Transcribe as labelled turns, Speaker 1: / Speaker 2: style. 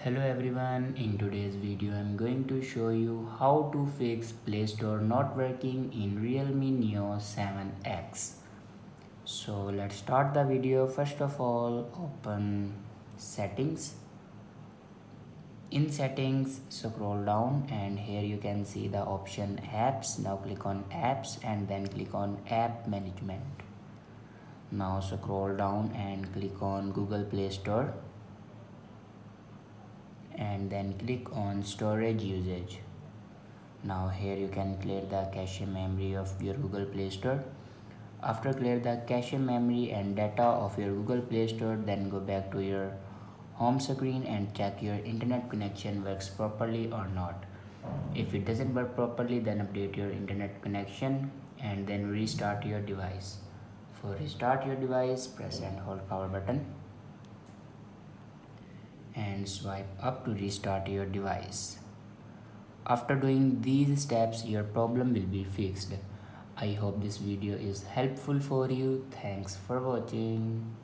Speaker 1: Hello everyone, in today's video I'm going to show you how to fix Play Store not working in Realme Neo 7X. So let's start the video. First of all, open settings. In settings, scroll down and here you can see the option apps. Now click on apps and then click on app management. Now scroll down and click on Google Play Store and then click on storage usage. Now here you can clear the cache memory of your Google Play Store. After clear the cache memory and data of your Google Play Store, then go back to your home screen and check your internet connection works properly or not. If it doesn't work properly, then update your internet connection and then restart your device. For restart your device, press and hold power button and swipe up to restart your device. After doing these steps, your problem will be fixed. I hope this video is helpful for you. Thanks for watching.